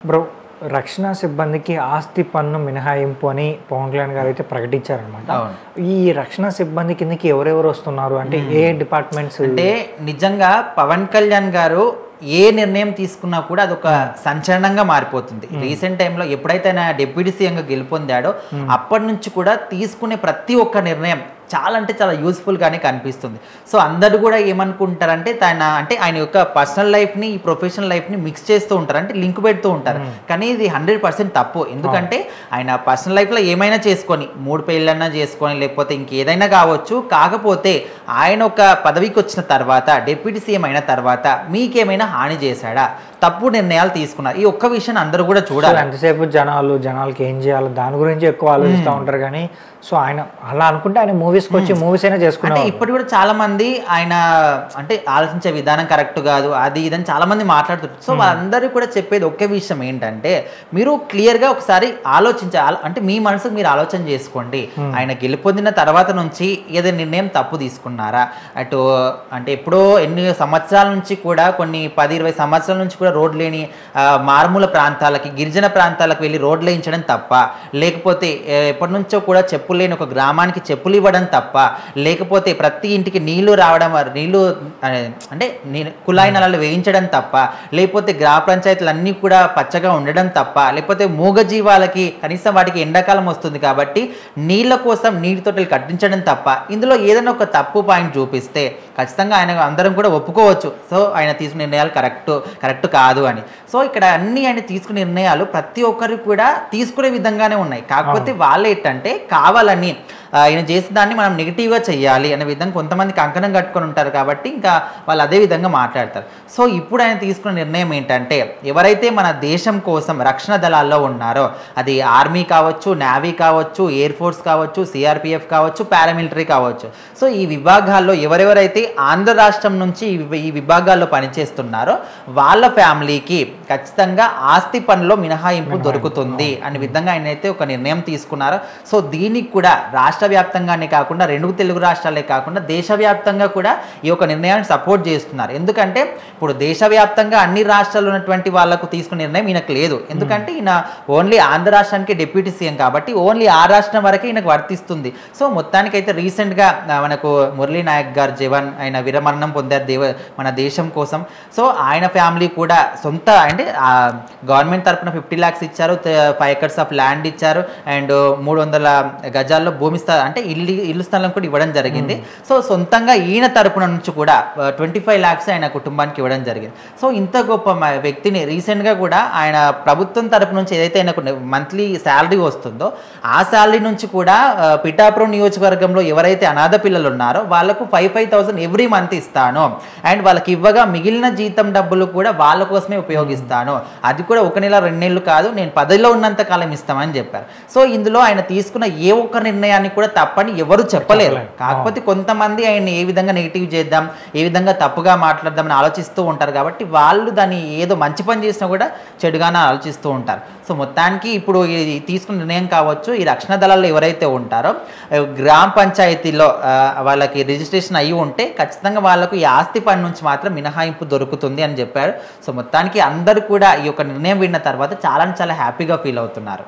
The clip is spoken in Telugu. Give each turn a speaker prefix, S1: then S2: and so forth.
S1: బ్రో రక్షణ సిబ్బందికి ఆస్తి పన్ను మినహాయింపు అని పవన్ కళ్యాణ్ గారు అయితే ప్రకటించారనమాట. ఈ రక్షణ సిబ్బంది కిందకి ఎవరెవరు వస్తున్నారు అంటే ఏ డిపార్ట్మెంట్స్?
S2: అంటే నిజంగా పవన్ కళ్యాణ్ గారు ఏ నిర్ణయం తీసుకున్నా కూడా అదొక సంచలనంగా మారిపోతుంది. రీసెంట్ టైంలో ఎప్పుడైతే ఆయన డిప్యూటీ సీఎంగా గెలుపొందాడో అప్పటి నుంచి కూడా తీసుకునే ప్రతి ఒక్క నిర్ణయం చాలా అంటే చాలా యూస్ఫుల్గానే కనిపిస్తుంది. సో అందరు కూడా ఏమనుకుంటారంటే ఆయన యొక్క పర్సనల్ లైఫ్ని ఈ ప్రొఫెషనల్ లైఫ్ని మిక్స్ చేస్తూ ఉంటారు, అంటే లింక్ పెడుతూ ఉంటారు. కానీ ఇది 100% తప్పు. ఎందుకంటే ఆయన పర్సనల్ లైఫ్లో ఏమైనా చేసుకొని 3 పెళ్ళన్నా చేసుకొని లేకపోతే ఇంకేదైనా కావచ్చు. కాకపోతే ఆయన ఒక పదవికి వచ్చిన తర్వాత డిప్యూటీ సీఎం అయిన తర్వాత మీకేమైనా హాని చేశాడా, తప్పు నిర్ణయాలు తీసుకున్నారు, ఈ ఒక్క విషయాన్ని అందరూ కూడా చూడాలి.
S1: ఎంతసేపు జనాలకి ఏం చేయాలో దాని గురించి ఎక్కువ ఆలోచిస్తూ ఉంటారు. కానీ సో ఆయన అలా అనుకుంటే ఆయన మూవీస్కి వచ్చి మూవీస్ అయినా చేసుకుంటే
S2: ఇప్పుడు కూడా చాలా మంది ఆయన అంటే ఆలోచించే విధానం కరెక్ట్ కాదు అది ఇదని చాలా మంది మాట్లాడుతుంటారు. సో వాళ్ళందరూ కూడా చెప్పేది ఒకే విషయం ఏంటంటే మీరు క్లియర్గా ఒకసారి ఆలోచించాలి, అంటే మీ మనసుకు మీరు ఆలోచన చేసుకోండి. ఆయన గెలుపొందిన తర్వాత నుంచి ఏదైనా నిర్ణయం తప్పు తీసుకున్నారా, అటు అంటే ఎప్పుడో ఎన్ని సంవత్సరాల నుంచి కూడా కొన్ని 10-20 సంవత్సరాల నుంచి కూడా రోడ్ లేని మారుమూల ప్రాంతాలకి గిరిజన ప్రాంతాలకు వెళ్ళి రోడ్లు వేయించడం తప్ప, లేకపోతే ఎప్పటి నుంచో కూడా చెప్పులు లేని ఒక గ్రామానికి చెప్పులు ఇవ్వడం తప్ప, లేకపోతే ప్రతి ఇంటికి నీళ్లు రావడం అంటే కుళాయి నలాలు వేయించడం తప్ప, లేకపోతే గ్రామ పంచాయతీలు అన్నీ కూడా పచ్చగా ఉండడం తప్ప, లేకపోతే మూగజీవాలకి కనీసం వాటికి ఎండాకాలం వస్తుంది కాబట్టి నీళ్ళ కోసం నీటి తొట్టెలు కట్టించడం తప్ప ఇందులో ఏదైనా ఒక తప్పు పాయింట్ చూపిస్తే ఖచ్చితంగా ఆయన అందరం కూడా ఒప్పుకోవచ్చు. సో ఆయన తీసుకునే నిర్ణయాలు కరెక్ట్ కాదు అని. సో ఇక్కడ ఆయన తీసుకునే నిర్ణయాలు ప్రతి ఒక్కరు కూడా తీసుకునే విధంగానే ఉన్నాయి. కాకపోతే వాళ్ళు ఏంటంటే కావాలని ఆయన చేసిన దాన్ని మనం నెగిటివ్గా చెయ్యాలి అనే విధంగా కొంతమంది కంకణం కట్టుకొని ఉంటారు కాబట్టి ఇంకా వాళ్ళు అదే విధంగా మాట్లాడతారు. సో ఇప్పుడు ఆయన తీసుకున్న నిర్ణయం ఏంటంటే ఎవరైతే మన దేశం కోసం రక్షణ దళాల్లో ఉన్నారో అది ఆర్మీ కావచ్చు, నేవీ కావచ్చు, ఎయిర్ ఫోర్స్ కావచ్చు, సిఆర్పిఎఫ్ కావచ్చు, పారామిలిటరీ కావచ్చు. సో ఈ విభాగాల్లో ఎవరెవరైతే ఆంధ్ర రాష్ట్రం నుంచి ఈ విభాగాల్లో పనిచేస్తున్నారో వాళ్ళ ఫ్యామిలీకి ఖచ్చితంగా ఆస్తి పన్నులో మినహాయింపు దొరుకుతుంది అనే విధంగా ఆయన అయితే ఒక నిర్ణయం తీసుకున్నారు. సో దీనికి కూడా రాష్ట్ర వ్యాప్తంగానే కాకుండా 2 తెలుగు రాష్ట్రాలే కాకుండా దేశవ్యాప్తంగా కూడా ఈ యొక్క నిర్ణయాన్ని సపోర్ట్ చేస్తున్నారు. ఎందుకంటే ఇప్పుడు దేశవ్యాప్తంగా అన్ని రాష్ట్రాల్లో ఉన్నటువంటి వాళ్ళకు తీసుకునే నిర్ణయం ఈయనకు లేదు. ఎందుకంటే ఈయన ఓన్లీ ఆంధ్ర రాష్ట్రానికి డిప్యూటీ సీఎం కాబట్టి ఓన్లీ ఆ రాష్ట్రం వరకే ఈయనకు వర్తిస్తుంది. సో మొత్తానికైతే రీసెంట్గా మనకు మురళీ నాయక్ గారు జవాన్ ఆయన విరమరణం పొందారు మన దేశం కోసం. సో ఆయన ఫ్యామిలీ కూడా సొంత అంటే గవర్నమెంట్ తరఫున 50 lakhs ఇచ్చారు, 5 acres ఆఫ్ ల్యాండ్ ఇచ్చారు, అండ్ 300 గజాల్లో భూమి అంటే ఇల్లు స్థలం కూడా ఇవ్వడం జరిగింది. సో సొంతంగా ఈయన తరపున నుంచి కూడా 25 lakhs ఆయన కుటుంబానికి ఇవ్వడం జరిగింది. సో ఇంత గొప్ప వ్యక్తిని రీసెంట్గా కూడా ఆయన ప్రభుత్వం తరపు నుంచి ఏదైతే ఆయనకు మంత్లీ శాలరీ వస్తుందో ఆ శాలరీ నుంచి కూడా పిఠాపురం నియోజకవర్గంలో ఎవరైతే అనాథ పిల్లలు ఉన్నారో వాళ్ళకు 5,000 ఎవ్రీ మంత్ ఇస్తాను, అండ్ వాళ్ళకి ఇవ్వగా మిగిలిన జీతం డబ్బులు కూడా వాళ్ళ కోసమే ఉపయోగిస్తాను, అది కూడా 1 నెల 2 నెలలు కాదు, నేను పదవిలో ఉన్నంత కాలం ఇస్తామని చెప్పారు. సో ఇందులో ఆయన తీసుకున్న ఏ ఒక్క నిర్ణయాన్ని కూడా తప్పని ఎవరు చెప్పలేరు. కాకపోతే కొంతమంది ఆయన ఏ విధంగా నెగిటివ్ చేద్దాం, ఏ విధంగా తప్పుగా మాట్లాడదామని ఆలోచిస్తూ ఉంటారు కాబట్టి వాళ్ళు దాన్ని ఏదో మంచి పని చేసినా కూడా చెడుగానే ఆలోచిస్తూ ఉంటారు. సో మొత్తానికి ఇప్పుడు తీసుకున్న నిర్ణయం కావచ్చు, ఈ రక్షణ దళాల్లో ఎవరైతే ఉంటారో గ్రామ పంచాయతీలో వాళ్ళకి రిజిస్ట్రేషన్ అయ్యి ఉంటే ఖచ్చితంగా వాళ్ళకు ఈ ఆస్తి పన్ను నుంచి మాత్రం మినహాయింపు దొరుకుతుంది అని చెప్పారు. సో మొత్తానికి అందరూ కూడా ఈ యొక్క నిర్ణయం విన్న తర్వాత చాలా హ్యాపీగా ఫీల్ అవుతున్నారు.